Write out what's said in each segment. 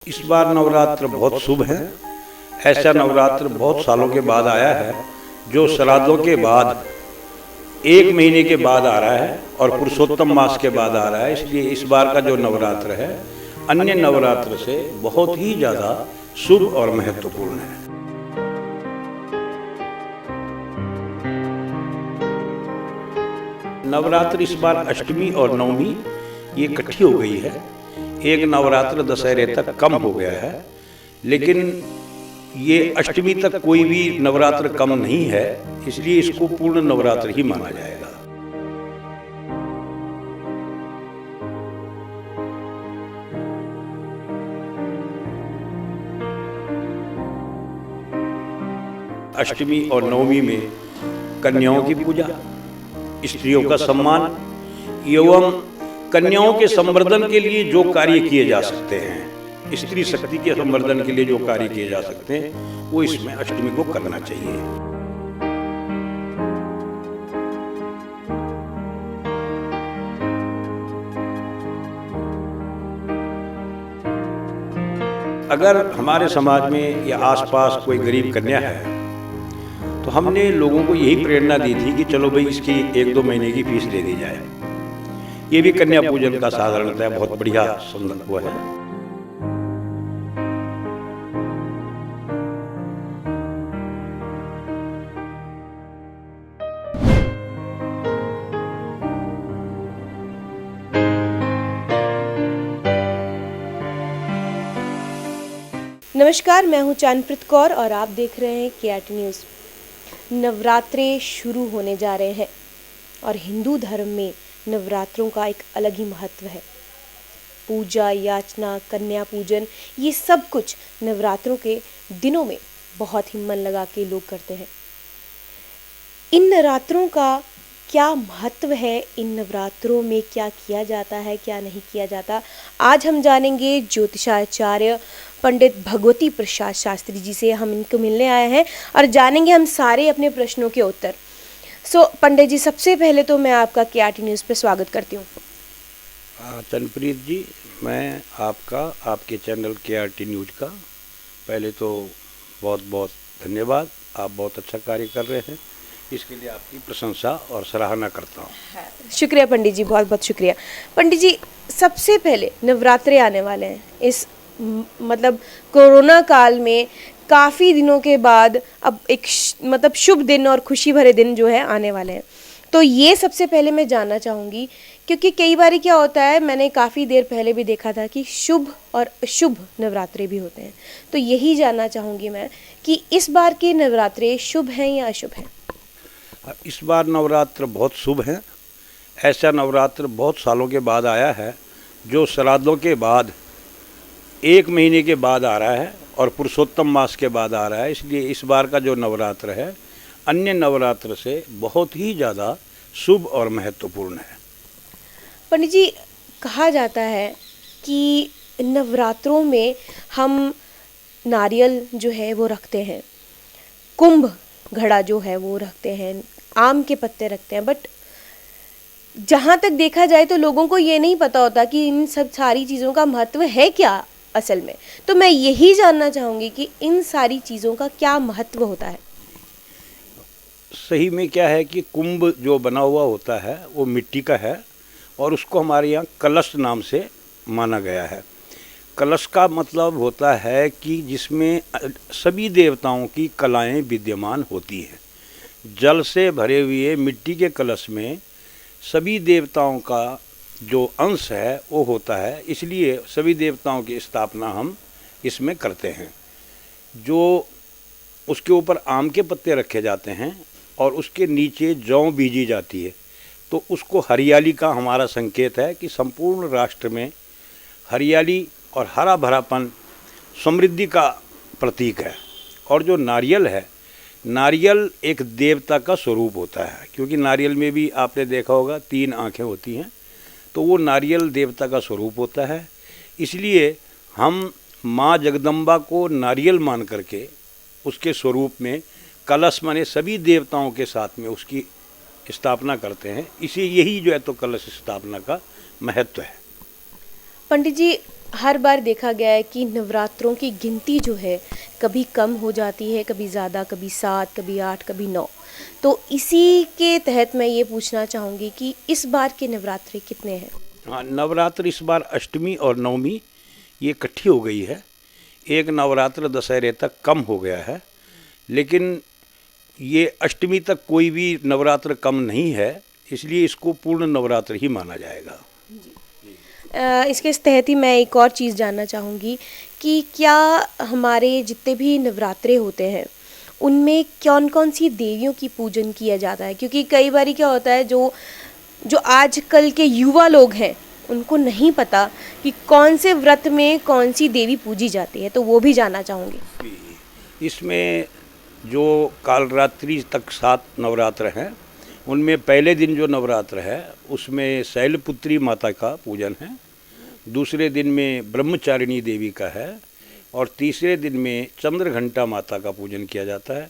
इस बार नवरात्र बहुत शुभ है। ऐसा नवरात्र बहुत सालों के बाद आया है, जो श्राद्धों के बाद 1 महीने के बाद आ रहा है और पुरुषोत्तम मास के बाद आ रहा है। इसलिए इस बार का जो नवरात्र है अन्य नवरात्र से बहुत ही ज़्यादा शुभ और महत्वपूर्ण है। नवरात्र इस बार अष्टमी और नवमी ये इकट्ठी हो गई है। एक नवरात्र दशहरे तक कम हो गया है, लेकिन ये अष्टमी तक कोई भी नवरात्र कम नहीं है, इसलिए इसको पूर्ण नवरात्र ही माना जाएगा। अष्टमी और नवमी में कन्याओं की पूजा, स्त्रियों का सम्मान एवं कन्याओं के संवर्धन के लिए जो कार्य किए जा सकते हैं, स्त्री शक्ति के संवर्धन के लिए जो कार्य किए जा सकते हैं, वो इसमें अष्टमी को करना चाहिए। अगर हमारे समाज में या आसपास कोई गरीब कन्या है, तो हमने लोगों को यही प्रेरणा दी थी कि चलो भाई इसकी 1-2 महीने की फीस दे दी जाए। ये भी कन्या पूजन का साधारणतः बहुत बढ़िया संदर्भ है। नमस्कार, मैं हूं चांदप्रीत कौर और आप देख रहे हैं KRT न्यूज़। नवरात्रे शुरू होने जा रहे हैं और हिंदू धर्म में नवरात्रों का एक अलग ही महत्व है। पूजा, याचना, कन्या पूजन, ये सब कुछ नवरात्रों के दिनों में बहुत ही मन लगा के लोग करते हैं। इन नवरात्रों का क्या महत्व है, इन नवरात्रों में क्या किया जाता है, क्या नहीं किया जाता, आज हम जानेंगे ज्योतिषाचार्य पंडित भगवती प्रसाद शास्त्री जी से। हम इनको मिलने आए हैं और जानेंगे हम सारे अपने प्रश्नों के उत्तर। पंडित जी, सबसे पहले तो मैं आपका KRT न्यूज़ पे स्वागत करती हूँ। चंद्रप्रीत जी, मैं आपका आपके चैनल KRT न्यूज़ का पहले तो बहुत बहुत धन्यवाद। आप बहुत अच्छा कार्य कर रहे हैं, इसके लिए आपकी प्रशंसा और सराहना करता हूँ। शुक्रिया पंडित जी, बहुत बहुत शुक्रिया। पंडित जी, सबसे पहले नवरात्रे आने वाले हैं। इस कोरोना काल में काफ़ी दिनों के बाद अब एक शुभ दिन और खुशी भरे दिन जो है आने वाले हैं। तो ये सबसे पहले मैं जानना चाहूँगी, क्योंकि कई बार क्या होता है, मैंने काफ़ी देर पहले भी देखा था कि शुभ और अशुभ नवरात्रे भी होते हैं। तो यही जानना चाहूँगी मैं कि इस बार के नवरात्रे शुभ हैं या अशुभ हैं? इस बार नवरात्र बहुत शुभ है। ऐसा नवरात्र बहुत सालों के बाद आया है, जो श्राद्धों के बाद 1 महीने के बाद आ रहा है और पुरुषोत्तम मास के बाद आ रहा है। इसलिए इस बार का जो नवरात्र है अन्य नवरात्र से बहुत ही ज़्यादा शुभ और महत्वपूर्ण है। पंडित जी, कहा जाता है कि नवरात्रों में हम नारियल जो है वो रखते हैं, कुंभ घड़ा जो है वो रखते हैं, आम के पत्ते रखते हैं, बट जहाँ तक देखा जाए तो लोगों को ये नहीं पता होता कि इन सब सारी चीज़ों का महत्व है क्या असल में। तो मैं यही जानना चाहूँगी कि इन सारी चीज़ों का क्या महत्व होता है। सही में क्या है कि कुंभ जो बना हुआ होता है वो मिट्टी का है और उसको हमारे यहाँ कलश नाम से माना गया है। कलश का मतलब होता है कि जिसमें सभी देवताओं की कलाएं विद्यमान होती हैं। जल से भरे हुए मिट्टी के कलश में सभी देवताओं का जो अंश है वो होता है, इसलिए सभी देवताओं की स्थापना हम इसमें करते हैं। जो उसके ऊपर आम के पत्ते रखे जाते हैं और उसके नीचे जौ बीजी जाती है, तो उसको हरियाली का हमारा संकेत है कि संपूर्ण राष्ट्र में हरियाली और हरा भरापन समृद्धि का प्रतीक है। और जो नारियल है, नारियल एक देवता का स्वरूप होता है, क्योंकि नारियल में भी आपने देखा होगा 3 आँखें होती हैं, तो वो नारियल देवता का स्वरूप होता है। इसलिए हम माँ जगदम्बा को नारियल मान करके उसके स्वरूप में कलश माने सभी देवताओं के साथ में उसकी स्थापना करते हैं। इसी यही जो है तो कलश स्थापना का महत्व है। पंडित जी, हर बार देखा गया है कि नवरात्रों की गिनती जो है कभी कम हो जाती है, कभी ज़्यादा, कभी 7, कभी 8, कभी 9। तो इसी के तहत मैं ये पूछना चाहूँगी कि इस बार के नवरात्रे कितने हैं? हाँ, नवरात्र इस बार अष्टमी और नवमी ये इकट्ठी हो गई है। एक नवरात्र दशहरे तक कम हो गया है, लेकिन ये अष्टमी तक कोई भी नवरात्र कम नहीं है, इसलिए इसको पूर्ण नवरात्र ही माना जाएगा। इसके तहत ही मैं एक और चीज़ जानना चाहूँगी कि क्या हमारे जितने भी नवरात्रे होते हैं उनमें कौन कौन सी देवियों की पूजन किया जाता है? क्योंकि कई बार क्या होता है, जो जो आजकल के युवा लोग हैं उनको नहीं पता कि कौन से व्रत में कौन सी देवी पूजी जाती है, तो वो भी जानना चाहूँगी। इसमें जो कालरात्रि तक 7 नवरात्र हैं, उनमें पहले दिन जो नवरात्र है उसमें शैलपुत्री माता का पूजन है, दूसरे दिन में ब्रह्मचारिणी देवी का है, और तीसरे दिन में चंद्रघंटा माता का पूजन किया जाता है।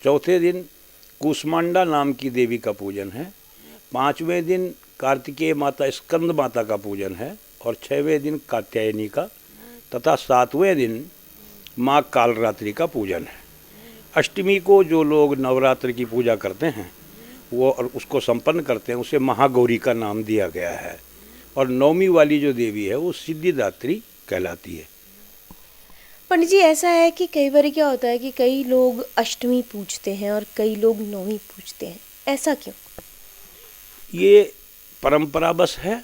चौथे दिन कूष्मांडा नाम की देवी का पूजन है। पाँचवें दिन कार्तिकेय माता स्कंद माता का पूजन है, और 6वें दिन कात्यायनी का, तथा 7वें दिन माँ कालरात्रि का पूजन है। अष्टमी को जो लोग नवरात्र की पूजा करते हैं वो और उसको संपन्न करते हैं, उसे महागौरी का नाम दिया गया है। और नवमी वाली जो देवी है वो सिद्धिदात्री कहलाती है। पंडित जी, ऐसा है कि कई बार क्या होता है कि कई लोग अष्टमी पूजते हैं और कई लोग नौवीं पूजते हैं, ऐसा क्यों? ये परंपरा बस है।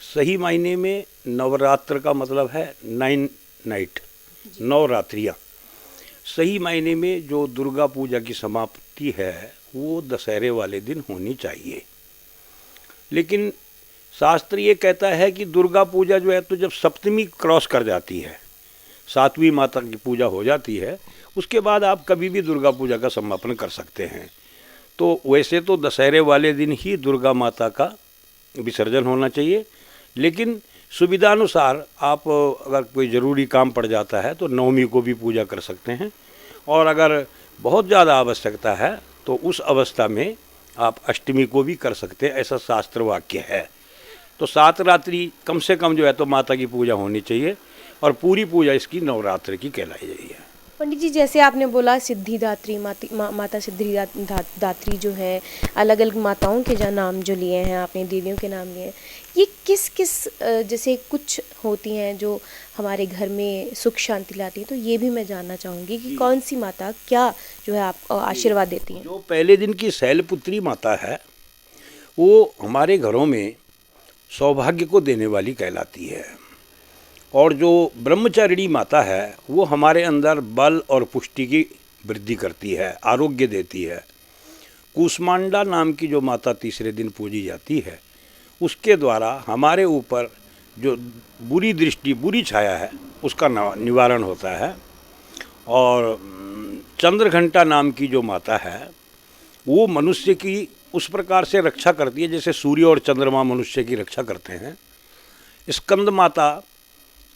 सही मायने में नवरात्र का मतलब है 9 नाइट, 9 रात्रियाँ। सही मायने में जो दुर्गा पूजा की समाप्ति है वो दशहरे वाले दिन होनी चाहिए, लेकिन शास्त्र ये कहता है कि दुर्गा पूजा जो है तो जब सप्तमी क्रॉस कर जाती है, 7वीं माता की पूजा हो जाती है, उसके बाद आप कभी भी दुर्गा पूजा का समापन कर सकते हैं। तो वैसे तो दशहरे वाले दिन ही दुर्गा माता का विसर्जन होना चाहिए, लेकिन सुविधानुसार आप अगर कोई ज़रूरी काम पड़ जाता है तो नवमी को भी पूजा कर सकते हैं, और अगर बहुत ज़्यादा आवश्यकता है तो उस अवस्था में आप अष्टमी को भी कर सकते हैं, ऐसा शास्त्र वाक्य है। तो 7 रात्रि कम से कम जो है तो माता की पूजा होनी चाहिए, और पूरी पूजा इसकी नवरात्र की कहलाई गई है। पंडित जी, जैसे आपने बोला सिद्धिदात्री माता सिद्धिदात्री जो है, अलग अलग माताओं के जो नाम जो लिए हैं आपने, देवियों के नाम लिए हैं, ये किस किस जैसे कुछ होती हैं जो हमारे घर में सुख शांति लाती हैं, तो ये भी मैं जानना चाहूँगी कि कौन सी माता क्या जो है आप आशीर्वाद देती हैं? जो पहले दिन की शैलपुत्री माता है वो हमारे घरों में सौभाग्य को देने वाली कहलाती है, और जो ब्रह्मचारिणी माता है वो हमारे अंदर बल और पुष्टि की वृद्धि करती है, आरोग्य देती है। कूष्मांडा नाम की जो माता तीसरे दिन पूजी जाती है, उसके द्वारा हमारे ऊपर जो बुरी दृष्टि, बुरी छाया है उसका निवारण होता है। और चंद्रघंटा नाम की जो माता है वो मनुष्य की उस प्रकार से रक्षा करती है जैसे सूर्य और चंद्रमा मनुष्य की रक्षा करते हैं। स्कंद माता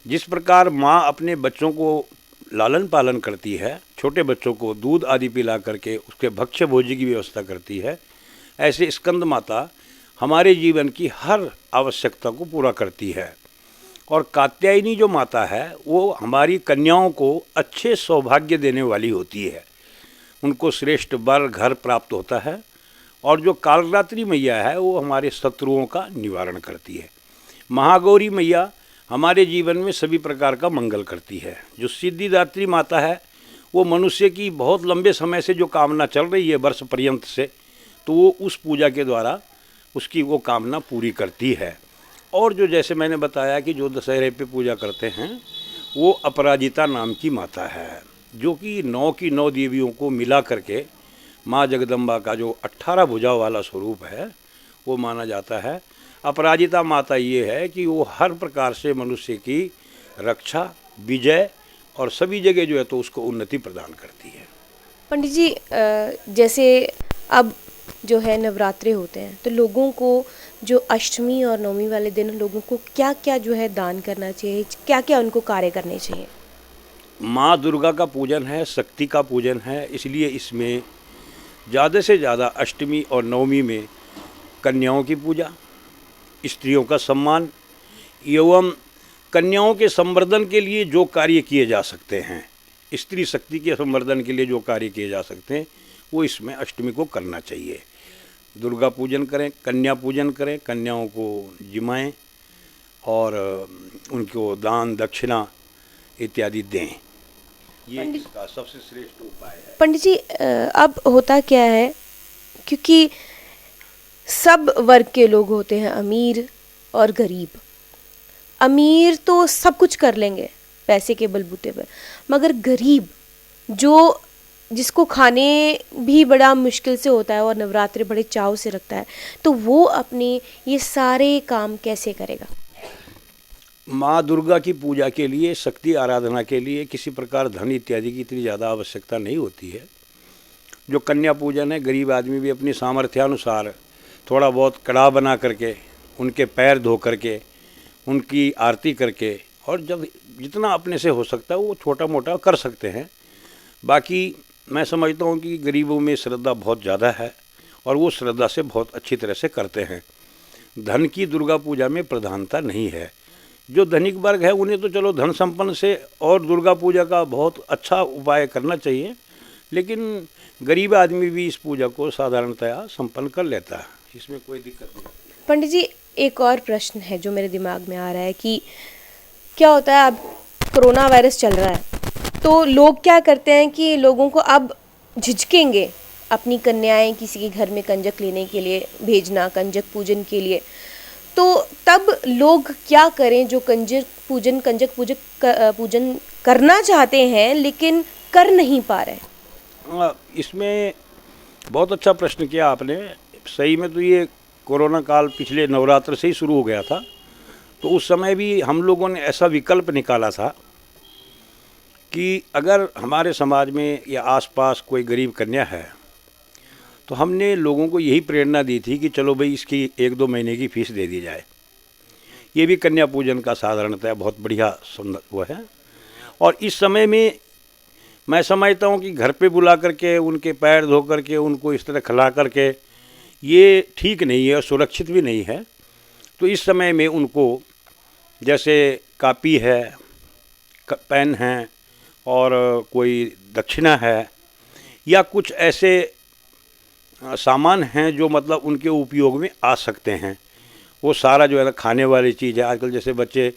जिस प्रकार माँ अपने बच्चों को लालन पालन करती है, छोटे बच्चों को दूध आदि पिला करके उसके भक्ष्य भोज्य की व्यवस्था करती है, ऐसे स्कंद माता हमारे जीवन की हर आवश्यकता को पूरा करती है। और कात्यायनी जो माता है वो हमारी कन्याओं को अच्छे सौभाग्य देने वाली होती है, उनको श्रेष्ठ वर घर प्राप्त होता है। और जो कालरात्रि मैया है वो हमारे शत्रुओं का निवारण करती है। महागौरी मैया हमारे जीवन में सभी प्रकार का मंगल करती है। जो सिद्धिदात्री माता है वो मनुष्य की बहुत लंबे समय से जो कामना चल रही है वर्ष पर्यंत से, तो वो उस पूजा के द्वारा उसकी वो कामना पूरी करती है। और जो जैसे मैंने बताया कि जो दशहरे पे पूजा करते हैं वो अपराजिता नाम की माता है, जो कि 9 की 9 देवियों को मिला करके माँ जगदम्बा का जो 18 भुजा वाला स्वरूप है वो माना जाता है। अपराजिता माता ये है कि वो हर प्रकार से मनुष्य की रक्षा, विजय और सभी जगह जो है तो उसको उन्नति प्रदान करती है। पंडित जी, जैसे अब जो है नवरात्रे होते हैं तो लोगों को जो अष्टमी और नवमी वाले दिन लोगों को क्या क्या जो है दान करना चाहिए, क्या क्या उनको कार्य करने चाहिए? माँ दुर्गा का पूजन है, शक्ति का पूजन है, इसलिए इसमें ज़्यादा से ज़्यादा अष्टमी और नवमी में कन्याओं की पूजा, स्त्रियों का सम्मान एवं कन्याओं के संवर्धन के लिए जो कार्य किए जा सकते हैं, स्त्री शक्ति के संवर्धन के लिए जो कार्य किए जा सकते हैं, वो इसमें अष्टमी को करना चाहिए। दुर्गा पूजन करें, कन्या पूजन करें, कन्याओं को जिमाएं और उनको दान दक्षिणा इत्यादि दें। ये इसका सबसे श्रेष्ठ उपाय है। पंडित जी, अब होता क्या है, क्योंकि सब वर्ग के लोग होते हैं, अमीर और गरीब। अमीर तो सब कुछ कर लेंगे पैसे के बलबूते पर, मगर गरीब जो जिसको खाने भी बड़ा मुश्किल से होता है और नवरात्रि बड़े चाव से रखता है, तो वो अपने ये सारे काम कैसे करेगा? माँ दुर्गा की पूजा के लिए, शक्ति आराधना के लिए किसी प्रकार धन इत्यादि की इतनी ज़्यादा आवश्यकता नहीं होती है। जो कन्या पूजन है, गरीब आदमी भी अपनी सामर्थ्यानुसार थोड़ा बहुत कड़ा बना करके, उनके पैर धो करके, उनकी आरती करके, और जब जितना अपने से हो सकता है वो छोटा मोटा कर सकते हैं। बाकी मैं समझता हूँ कि गरीबों में श्रद्धा बहुत ज़्यादा है और वो श्रद्धा से बहुत अच्छी तरह से करते हैं। धन की दुर्गा पूजा में प्रधानता नहीं है। जो धनिक वर्ग है उन्हें तो चलो धन संपन्न से और दुर्गा पूजा का बहुत अच्छा उपाय करना चाहिए, लेकिन गरीब आदमी भी इस पूजा को साधारणतया संपन्न कर लेता है, इसमें कोई दिक्कत नहीं। पंडित जी, एक और प्रश्न है जो मेरे दिमाग में आ रहा है कि क्या होता है, अब कोरोना वायरस चल रहा है, तो लोग क्या करते हैं कि लोगों को अब झिझकेंगे अपनी कन्याएं किसी के घर में कंजक लेने के लिए भेजना, कंजक पूजन के लिए। तो तब लोग क्या करें जो कंजक पूजन करना चाहते हैं लेकिन कर नहीं पा रहे? इसमें बहुत अच्छा प्रश्न किया आपने। सही में तो ये कोरोना काल पिछले नवरात्र से ही शुरू हो गया था, तो उस समय भी हम लोगों ने ऐसा विकल्प निकाला था कि अगर हमारे समाज में या आसपास कोई गरीब कन्या है, तो हमने लोगों को यही प्रेरणा दी थी कि चलो भाई इसकी 1-2 महीने की फीस दे दी जाए। ये भी कन्या पूजन का साधारणतः बहुत बढ़िया वो है। और इस समय में मैं समझता हूँ कि घर पे बुला करके उनके पैर धो करके उनको इस तरह खिला करके ये ठीक नहीं है और सुरक्षित भी नहीं है। तो इस समय में उनको जैसे कापी है, पेन है और कोई दक्षिणा है या कुछ ऐसे सामान हैं जो मतलब उनके उपयोग में आ सकते हैं, वो सारा जो है ना खाने वाली चीज़ है। आजकल जैसे बच्चे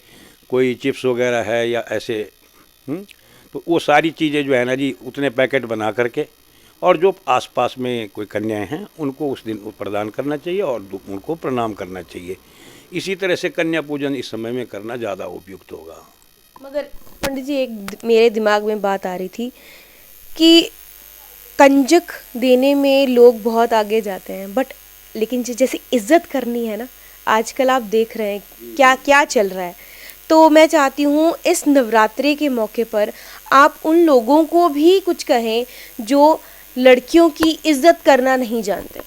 कोई चिप्स वगैरह है या ऐसे तो वो सारी चीज़ें जो है ना जी उतने पैकेट बना करके और जो आसपास में कोई कन्याएं हैं उनको उस दिन प्रदान करना चाहिए और उनको प्रणाम करना चाहिए। इसी तरह से कन्या पूजन इस समय में करना ज़्यादा उपयुक्त होगा। मगर पंडित जी, एक मेरे दिमाग में बात आ रही थी कि कंजक देने में लोग बहुत आगे जाते हैं, बट लेकिन जैसे इज्जत करनी है ना, आजकल आप देख रहे हैं क्या क्या चल रहा है। तो मैं चाहती हूँ इस नवरात्रि के मौके पर आप उन लोगों को भी कुछ कहें जो लड़कियों की इज्जत करना नहीं जानते।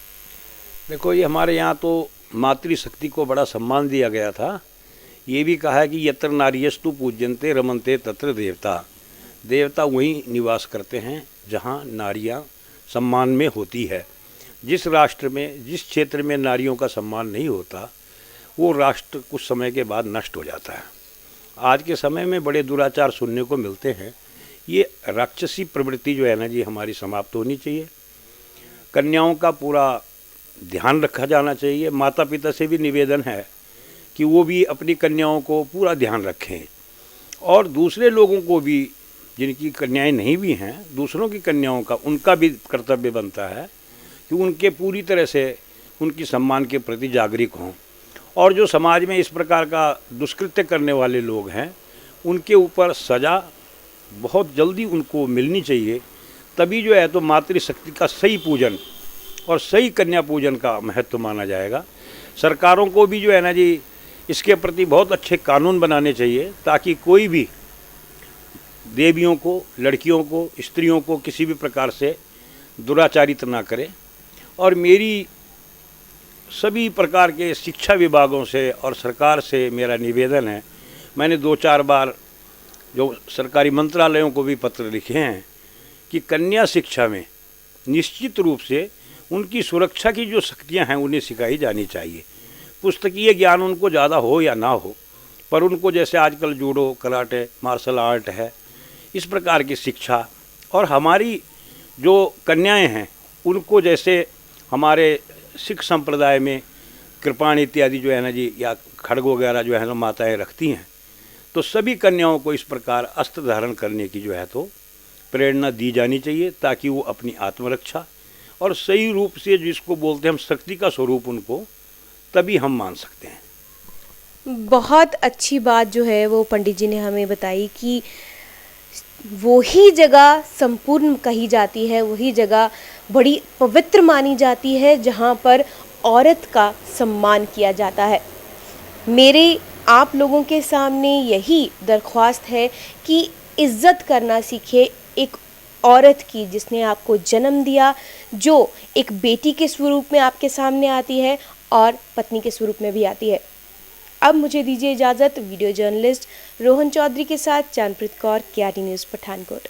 देखो, ये हमारे यहाँ तो मातृशक्ति को बड़ा सम्मान दिया गया था। ये भी कहा है कि यत्र नार्यस्तु पूज्यन्ते रमन्ते तत्र देवता। देवता वहीं निवास करते हैं जहाँ नारियाँ सम्मान में होती है। जिस राष्ट्र में, जिस क्षेत्र में नारियों का सम्मान नहीं होता, वो राष्ट्र कुछ समय के बाद नष्ट हो जाता है। आज के समय में बड़े दुराचार सुनने को मिलते हैं। ये राक्षसी प्रवृत्ति जो है ना जी हमारी समाप्त होनी चाहिए। कन्याओं का पूरा ध्यान रखा जाना चाहिए। माता पिता से भी निवेदन है कि वो भी अपनी कन्याओं को पूरा ध्यान रखें और दूसरे लोगों को भी, जिनकी कन्याएं नहीं भी हैं, दूसरों की कन्याओं का उनका भी कर्तव्य बनता है कि उनके पूरी तरह से उनकी सम्मान के प्रति जागरूक हों। और जो समाज में इस प्रकार का दुष्कृत्य करने वाले लोग हैं उनके ऊपर सज़ा बहुत जल्दी उनको मिलनी चाहिए। तभी जो है तो मातृशक्ति का सही पूजन और सही कन्या पूजन का महत्व माना जाएगा। सरकारों को भी जो है ना जी इसके प्रति बहुत अच्छे कानून बनाने चाहिए ताकि कोई भी देवियों को, लड़कियों को, स्त्रियों को किसी भी प्रकार से दुराचारित ना करे। और मेरी सभी प्रकार के शिक्षा विभागों से और सरकार से मेरा निवेदन है, मैंने 2-4 बार जो सरकारी मंत्रालयों को भी पत्र लिखे हैं कि कन्या शिक्षा में निश्चित रूप से उनकी सुरक्षा की जो शक्तियां हैं उन्हें सिखाई जानी चाहिए। पुस्तकीय ज्ञान उनको ज़्यादा हो या ना हो, पर उनको जैसे आजकल जूडो, कराटे, मार्शल आर्ट है, इस प्रकार की शिक्षा, और हमारी जो कन्याएं हैं उनको जैसे हमारे सिख संप्रदाय में कृपाण इत्यादि जो है ना जी, या खड्ग वगैरह जो है ना माताएं रखती हैं, तो सभी कन्याओं को इस प्रकार अस्त्र धारण करने की जो है तो प्रेरणा दी जानी चाहिए, ताकि वो अपनी आत्मरक्षा और सही रूप से जिसको बोलते हैं हम शक्ति का स्वरूप, उनको तभी हम मान सकते हैं। बहुत अच्छी बात जो है वो पंडित जी ने हमें बताई कि वही जगह संपूर्ण कही जाती है, वही जगह बड़ी पवित्र मानी जाती है जहाँ पर औरत का सम्मान किया जाता है। मेरे आप लोगों के सामने यही दरख्वास्त है कि इज़्ज़त करना सीखे एक औरत की, जिसने आपको जन्म दिया, जो एक बेटी के स्वरूप में आपके सामने आती है और पत्नी के स्वरूप में भी आती है। अब मुझे दीजिए इजाज़त। वीडियो जर्नलिस्ट रोहन चौधरी के साथ चांदप्रीत कौर, KRT न्यूज़, पठानकोट।